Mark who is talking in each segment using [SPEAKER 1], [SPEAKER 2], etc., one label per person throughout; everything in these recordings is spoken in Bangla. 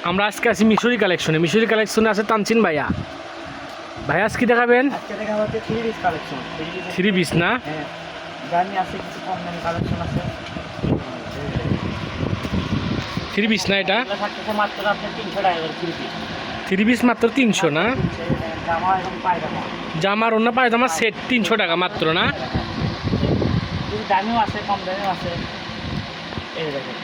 [SPEAKER 1] আমরা আজকে আছি মিশরি কালেকশনে। মিশরি কালেকশনে আছে তানচিন ভাইয়া। ভাইয়া আজকে দেখাবেন
[SPEAKER 2] আজকে দেখা হচ্ছে three piece collection.
[SPEAKER 1] Three piece না?
[SPEAKER 2] হ্যাঁ, জানি আছে কিছু কম দামি কালেকশন আছে।
[SPEAKER 1] থ্রি পিস না এটা?
[SPEAKER 2] এগুলো থাকতেছে মাত্র আপনার 300 টাকা করে থ্রি পিস।
[SPEAKER 1] থ্রি পিস মাত্র 300 না?
[SPEAKER 2] জামা এবং পায়জামা।
[SPEAKER 1] জামার অন্য পায়জামা সেট 300 টাকা মাত্র না?
[SPEAKER 2] কিছু দামিও আছে, কম দামিও আছে। এই দেখেন,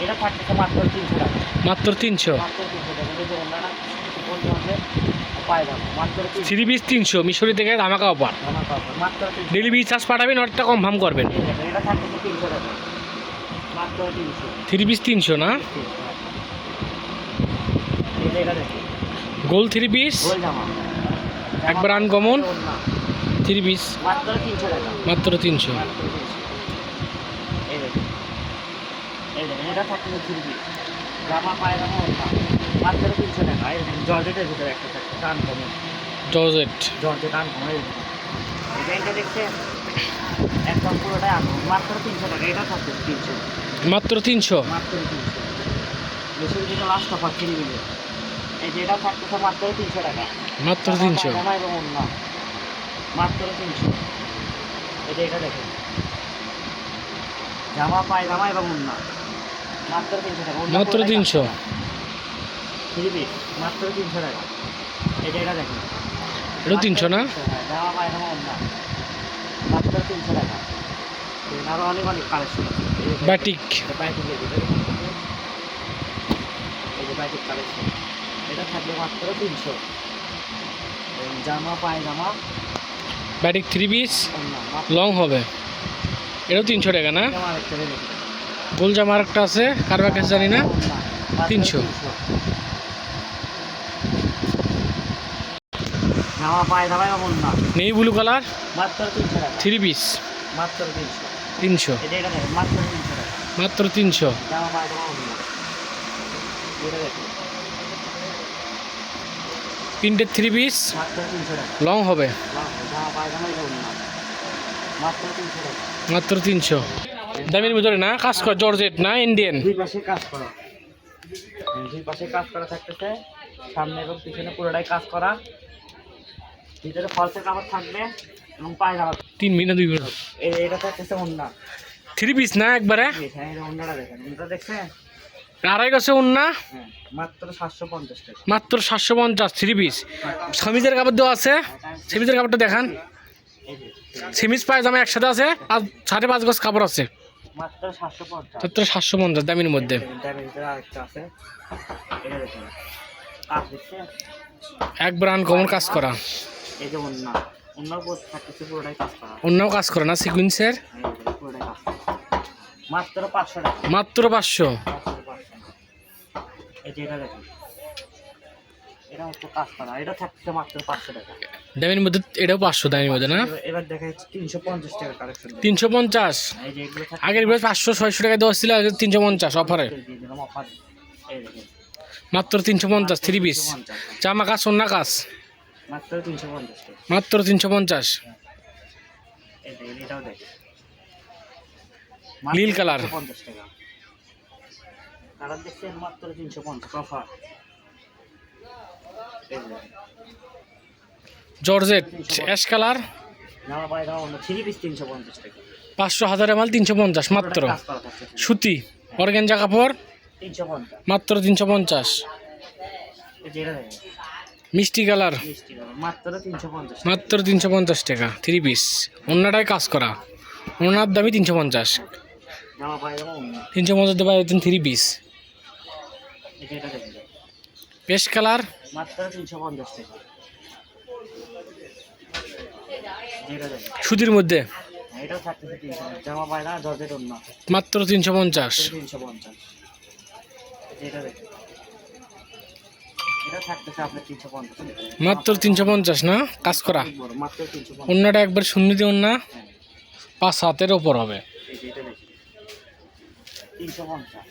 [SPEAKER 2] এটা থাকতেছে মাত্র 300 টাকা।
[SPEAKER 1] মাত্র 300?
[SPEAKER 2] মাত্র 300 টাকা। এই যে অন্যরা বলতে হবে পায়জামা মাত্র 300
[SPEAKER 1] থ্রি পিস 300 মিশরি থেকে ধামাকা অফার।
[SPEAKER 2] জামা কাপড় মাত্র 300।
[SPEAKER 1] ডেলিভারি চার্জ পাঠাবেন, অর্ডারটা কনফার্ম করবেন।
[SPEAKER 2] এই দেখেন, এটা থাকতেছে 300 টাকা মাত্র 300।
[SPEAKER 1] থ্রি পিস 300 না?
[SPEAKER 2] এই যে এটা দেখেন,
[SPEAKER 1] গোল থ্রি পিস
[SPEAKER 2] গোল জামা
[SPEAKER 1] একবার আনকমন থ্রি পিস
[SPEAKER 2] মাত্র 300 টাকা।
[SPEAKER 1] মাত্র 300।
[SPEAKER 2] এই দেখেন, এই দেখেন, এটা থাকতেছে থ্রি পিস জামা পায়জামা ওড়না মাত্র 300 টাকা। এই দেখেন, জর্জেটের ভিতরে একটা থাকছে টান কমে,
[SPEAKER 1] জর্জেট
[SPEAKER 2] জর্জেট টান কমে। এই দেখেন, এই প্যান্টটা দেখছেন একদম পুরোটাই আনো মাত্র 300 টাকা। এটা থাকতেছে 300
[SPEAKER 1] মাত্র 300।
[SPEAKER 2] মাত্র 300। বেশি দিকে লাস্ট অফার থ্রি মিলে। এই যে এটা থাকতেছে মাত্র 300 টাকা।
[SPEAKER 1] মাত্র 300।
[SPEAKER 2] জামা এবং ওড়না মাত্র 300। এই যে এটা দেখেন, জামা পায়জামা এবং ওড়না মাত্র 300 টাকা।
[SPEAKER 1] মাত্র 300।
[SPEAKER 2] থ্রি পিস মাত্র 300 টাকা। এই যে এটা দেখেন,
[SPEAKER 1] এটা 300 না?
[SPEAKER 2] হ্যাঁ, জামা পায়জামা ওড়না মাত্র 300 টাকা। আরো অনেক অনেক কালেকশন আছে।
[SPEAKER 1] বাটিক
[SPEAKER 2] বাইটিকের ভিতরে এই যে বাইটিক কালেকশন, এটা থাকবে মাত্র 300। জামা পায়জামা
[SPEAKER 1] বাটিক থ্রি পিস
[SPEAKER 2] ওড়না মাত্র
[SPEAKER 1] লং হবে, এটাও 300 টাকা না?
[SPEAKER 2] জামা আরেকটা দেখেন,
[SPEAKER 1] গোল জামা একটা আছে, কারবা কাছে জানি না।
[SPEAKER 2] ওড়না মাত্র
[SPEAKER 1] 300
[SPEAKER 2] জামা পায়জামা এবং ওড়না
[SPEAKER 1] নেই ব্লু কালার
[SPEAKER 2] মাত্র 300 টাকা।
[SPEAKER 1] থ্রি পিস
[SPEAKER 2] মাত্র 300।
[SPEAKER 1] 300
[SPEAKER 2] এটা দেখেন মাত্র 300 টাকা।
[SPEAKER 1] মাত্র 300।
[SPEAKER 2] জামা পায়জামা ওড়না এটা দেখেন
[SPEAKER 1] প্রিন্টের থ্রি পিস
[SPEAKER 2] মাত্র 300 টাকা।
[SPEAKER 1] লং হবে,
[SPEAKER 2] জামা পায়জামা এটা ওড়না মাত্র 300 টাকা।
[SPEAKER 1] মাত্র 300। দামের ভিতরে না? কাজ কর জর্জেট না ইন্ডিয়ান?
[SPEAKER 2] দুই পাশে কাজ করা, দুই পাশে কাজ করা থাকতেছে, সামনে এবং পিছনে পুরোটাই কাজ করা। ভিতরে ফলসের কাপড় থাকবে এবং পায়জামা
[SPEAKER 1] 3 মিনিট 2 মিনিট।
[SPEAKER 2] এটা থাকতেছে ওড়না।
[SPEAKER 1] থ্রি পিস না একবারে?
[SPEAKER 2] হ্যাঁ, এটা ওড়নাটা দেখেন, ওড়নাটা দেখছেন?
[SPEAKER 1] আড়াই গেছে ওন্না
[SPEAKER 2] হ্যাঁ, মাত্র 750 টাকা।
[SPEAKER 1] মাত্র 750 থ্রি পিস। সেমিজের কাপড় দেওয়া আছে, সেমিজের কাপড়টা দেখান।
[SPEAKER 2] এই যে
[SPEAKER 1] সেমিজ পায়জামা একসাথে আছে আর 5.5 গজ কাপড় আছে,
[SPEAKER 2] মাত্র 750।
[SPEAKER 1] মাত্র 750 দামের মধ্যে।
[SPEAKER 2] এটার ভিতরে আরেকটা আছে, এটা দেখেন কাজ দেখছেন?
[SPEAKER 1] একবার আনকমন কাজ করা।
[SPEAKER 2] এই যে ওড়না, ওড়নার উপর থাকতেছে পুরোটাই কাজ করা।
[SPEAKER 1] অন্যও কাজ করে না সিকুয়েন্সের?
[SPEAKER 2] এই যে পুরোটাই কাজ করা মাত্র 500 টাকা।
[SPEAKER 1] মাত্র 500।
[SPEAKER 2] মাত্র 500। এই যে এটা দেখেন, এটা হচ্ছে কাজ করা, এটা থাকতেছে মাত্র 500 টাকা।
[SPEAKER 1] দামের মধ্যে এটাও 500 দামের মধ্যে না?
[SPEAKER 2] এবার দেখা যাচ্ছে 350 টাকা কালেকশন।
[SPEAKER 1] 350।
[SPEAKER 2] এই যে এগুলো থাকছে
[SPEAKER 1] আগের বার 500-600 টাকা দেওয়া ছিল, আগে 350 অফারে।
[SPEAKER 2] দিয়ে দিলাম অফার। এই দেখেন
[SPEAKER 1] মাত্র 350 থ্রি পিস,
[SPEAKER 2] 350
[SPEAKER 1] জামা কাজ অন্য কাজ
[SPEAKER 2] মাত্র 350 টাকা।
[SPEAKER 1] মাত্র 350।
[SPEAKER 2] এই দেখেন, এটাও দেখেন
[SPEAKER 1] নীল কালার
[SPEAKER 2] 350 টাকা। কালার দেখছেন? মাত্র 350 অফার। এই দেখেন
[SPEAKER 1] জর্জেট অ্যাশ কালার
[SPEAKER 2] জামা পায়জামা অন্য থ্রি পিস 350 টাকা।
[SPEAKER 1] 500 মাল 350 মাত্র।
[SPEAKER 2] কাজ করা থাকছে
[SPEAKER 1] সুতি অর্গানজা কাপড়
[SPEAKER 2] 350।
[SPEAKER 1] মাত্র 350।
[SPEAKER 2] এই যে এটা দেখেন
[SPEAKER 1] মিষ্টি কালার
[SPEAKER 2] মিষ্টি কালার মাত্র 350 টাকা।
[SPEAKER 1] মাত্র 350 টাকা থ্রি পিস, অন্যটাই কাজ করা, ওনার দামই 350।
[SPEAKER 2] জামা পায়জামা অন্য
[SPEAKER 1] 350 দেওয়া থ্রি পিস।
[SPEAKER 2] এই যে এটা দেখেন
[SPEAKER 1] পেস্ট কালার
[SPEAKER 2] মাত্র 350 টাকা। যেটা দেখেন
[SPEAKER 1] সুতির মধ্যে
[SPEAKER 2] এটাও থাকতেছে 300 জামা পায়জামা জর্জেট অন্য
[SPEAKER 1] মাত্র 350।
[SPEAKER 2] 350। যেটা দেখেন এটা থাকতেছে আপনার 350 টাকা।
[SPEAKER 1] মাত্র 350 না? কাজ করা
[SPEAKER 2] বড় মাত্র 350।
[SPEAKER 1] অন্যটা একবার শূন্যতে অন্য 5 হাতের ওপর হবে,
[SPEAKER 2] এই যে এটা দেখেন 350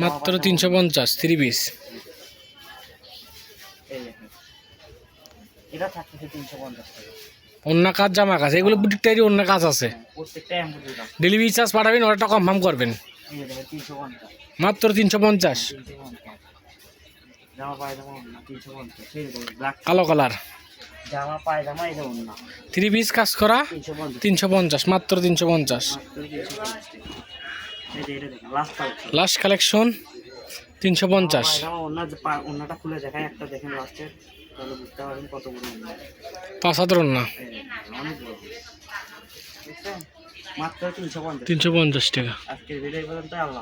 [SPEAKER 1] মাত্র 350 থ্রি পিস।
[SPEAKER 2] এই দেখেন এটা থাকতেছে 350 টাকা।
[SPEAKER 1] অন্য কাজ জামা কাজ এগুলো বুটিকটারই অন্য কাজ আছে।
[SPEAKER 2] প্রত্যেকটা এমব্রয়ডারি কাজ।
[SPEAKER 1] ডেলিভারি চার্জ পাঠাবেন, অর্ডারটা কনফার্ম করবেন।
[SPEAKER 2] এই যে দেখেন 350
[SPEAKER 1] মাত্র 350।
[SPEAKER 2] 350 জামা পায়জামা ওড়না 350 সেই ব্ল্যাক
[SPEAKER 1] কালো কালার
[SPEAKER 2] জামা পায়জামা এটা ওড়না
[SPEAKER 1] 3 পিস কাজ করা
[SPEAKER 2] 350
[SPEAKER 1] 350, মাত্র 350।
[SPEAKER 2] মাত্র 350 টাকা। এই যে এটা দেখেন লাস্ট কালেকশন
[SPEAKER 1] লাস্ট কালেকশন 350।
[SPEAKER 2] পায়জামা ওড়না যে ওড়নাটা খুলে দেখায় একটা দেখেন লাস্টের, তাহলে বুঝতে পারবেন কত বড় ওড়না।
[SPEAKER 1] 5 হাতের না,
[SPEAKER 2] এই দেখেন, অনেক বড় দেখছেন, মাত্র 350।
[SPEAKER 1] 350 টাকা।
[SPEAKER 2] আজকের ভিডিও এই পর্যন্ত, আল্লাহ।